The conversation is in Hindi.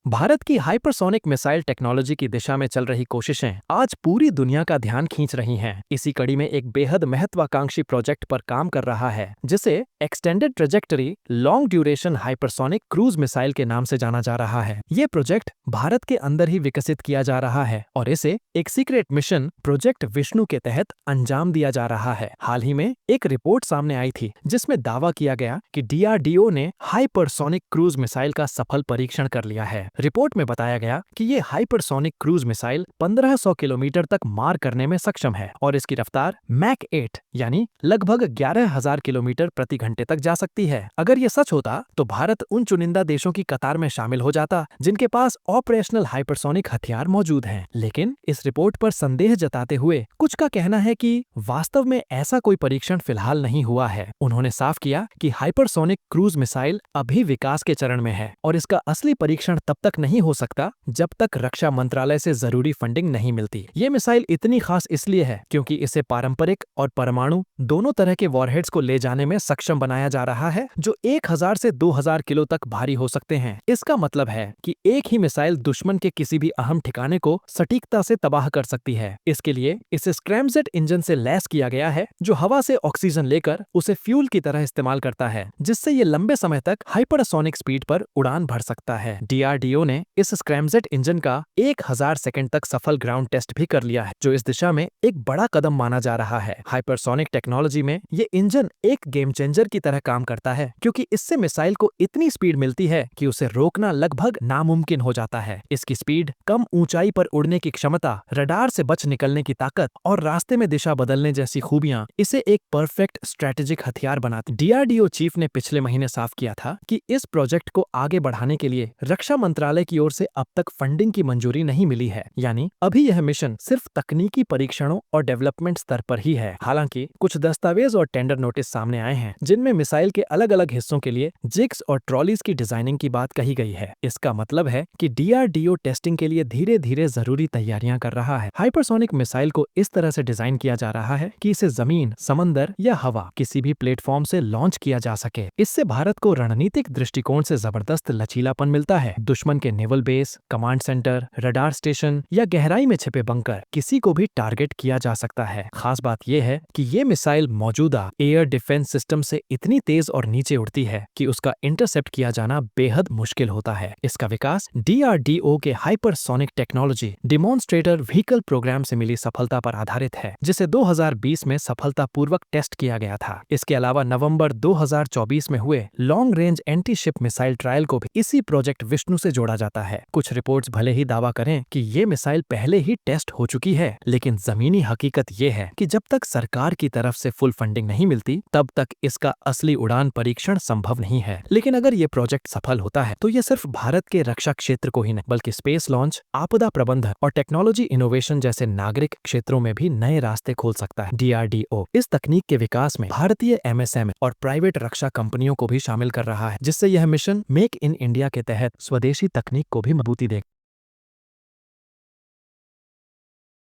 भारत की हाइपरसोनिक मिसाइल टेक्नोलॉजी की दिशा में चल रही कोशिशें आज पूरी दुनिया का ध्यान खींच रही हैं। इसी कड़ी में एक बेहद महत्वाकांक्षी प्रोजेक्ट पर काम कर रहा है जिसे extended trajectory long duration hypersonic cruise missile के नाम से जाना जा रहा है। ये प्रोजेक्ट भारत के अंदर ही विकसित किया जा रहा है और इसे एक सीक्रेट मिशन प्रोजेक्ट विष्णु के तहत अंजाम दिया जा रहा है। हाल ही में एक रिपोर्ट सामने आई थी जिसमें दावा किया गया कि DRDO ने हाइपरसोनिक क्रूज मिसाइल का सफल परीक्षण कर लिया है। रिपोर्ट में बताया गया कि ये हाइपरसोनिक क्रूज मिसाइल 1500 किलोमीटर तक मार करने में सक्षम है और इसकी रफ्तार मैक 8 यानी लगभग 11,000 किलोमीटर प्रति घंटे तक जा सकती है। अगर ये सच होता तो भारत उन चुनिंदा देशों की कतार में शामिल हो जाता जिनके पास ऑपरेशनल हाइपरसोनिक हथियार मौजूद हैं। लेकिन इस रिपोर्ट पर संदेह जताते हुए कुछ का कहना है कि वास्तव में ऐसा कोई परीक्षण फिलहाल नहीं हुआ है। उन्होंने साफ किया कि हाइपरसोनिक क्रूज मिसाइल अभी विकास के चरण में है और इसका असली परीक्षण तब तक नहीं हो सकता जब तक रक्षा मंत्रालय से जरूरी फंडिंग नहीं मिलती। ये मिसाइल इतनी खास इसलिए है क्योंकि इसे पारंपरिक और परमाणु दोनों तरह के वॉरहेड्स को ले जाने में सक्षम बनाया जा रहा है जो 1000 से 2000 किलो तक भारी हो सकते हैं। इसका मतलब है कि एक ही मिसाइल दुश्मन के किसी भी अहम ठिकाने को सटीकता से तबाह कर सकती है। इसके लिए इसे स्क्रैमजेट इंजन से लैस किया गया है जो हवा से ऑक्सीजन लेकर उसे फ्यूल की तरह इस्तेमाल करता है, जिससे ये लंबे समय तक हाइपरसोनिक स्पीड पर उड़ान भर सकता है। DRDO ने इस स्क्रैमजेट इंजन का 1000 सेकंड तक सफल ग्राउंड टेस्ट भी कर लिया है जो इस दिशा में एक बड़ा कदम माना जा रहा है। हाइपरसोनिक टेक्नोलॉजी में ये इंजन एक गेम चेंजर की तरह काम करता है क्योंकि इससे मिसाइल को इतनी स्पीड मिलती है कि उसे रोकना लगभग नामुमकिन हो जाता है। इसकी स्पीड, कम ऊंचाई पर उड़ने की क्षमता, रडार से बच निकलने की ताकत और रास्ते में दिशा बदलने जैसी खूबियां इसे एक परफेक्ट स्ट्रेटेजिक हथियार बनाती। DRDO चीफ ने पिछले महीने साफ किया था कि इस प्रोजेक्ट को आगे बढ़ाने के लिए रक्षा मंत्रालय की ओर से अब तक फंडिंग की मंजूरी नहीं मिली है, यानी अभी यह मिशन सिर्फ तकनीकी परीक्षणों और डेवलपमेंट स्तर पर ही है। हालांकि कुछ दस्तावेज और टेंडर नोटिस सामने आए हैं जिनमें मिसाइल के अलग अलग हिस्सों के लिए जिग्स और ट्रॉलीज की डिजाइनिंग की बात कही गई है। इसका मतलब है कि DRDO टेस्टिंग के लिए धीरे धीरे जरूरी तैयारियां कर रहा है। हाइपरसोनिक मिसाइल को इस तरह से डिजाइन किया जा रहा है कि इसे जमीन, समंदर या हवा किसी भी प्लेटफॉर्म से लॉन्च किया जा सके। इससे भारत को रणनीतिक दृष्टिकोण से जबरदस्त लचीलापन मिलता है। दुश्मन के naval base, command centre, radar station या गहराई में छिपे बंकर किसी को भी टारगेट किया जा सकता है। खास बात यह है कि ये मिसाइल मौजूदा एयर डिफेंस सिस्टम से इतनी तेज और नीचे उड़ती है कि उसका इंटरसेप्ट किया जाना बेहद मुश्किल होता है। इसका विकास DRDO के hypersonic technology demonstrator vehicle programme से मिली सफलता पर आधारित है, जिसे 2020 में सफलतापूर्वक टेस्ट किया गया था। इसके अलावा नवंबर 2024 में हुए long range anti ship missile trial को भी इसी प्रोजेक्ट विष्णु से जोड़ा जाता है। कुछ रिपोर्ट्स भले ही दावा करें कि ये मिसाइल पहले ही टेस्ट हो चुकी है, लेकिन जमीनी हकीकत ये है कि जब तक सरकार की तरफ से फुल फंडिंग नहीं मिलती तब तक इसका असली उड़ान परीक्षण संभव नहीं है। लेकिन अगर ये प्रोजेक्ट सफल होता है तो ये सिर्फ भारत के रक्षा क्षेत्र को ही नहीं बल्कि स्पेस लॉन्च, आपदा प्रबंधन और टेक्नोलॉजी इनोवेशन जैसे नागरिक क्षेत्रों में भी नए रास्ते खोल सकता है। DRDO इस तकनीक के विकास में भारतीय MSM और प्राइवेट रक्षा कंपनियों को भी शामिल कर रहा है, जिससे यह मिशन मेक इन इंडिया के तहत स्वदेशी तकनीक को भी मजबूती देगा।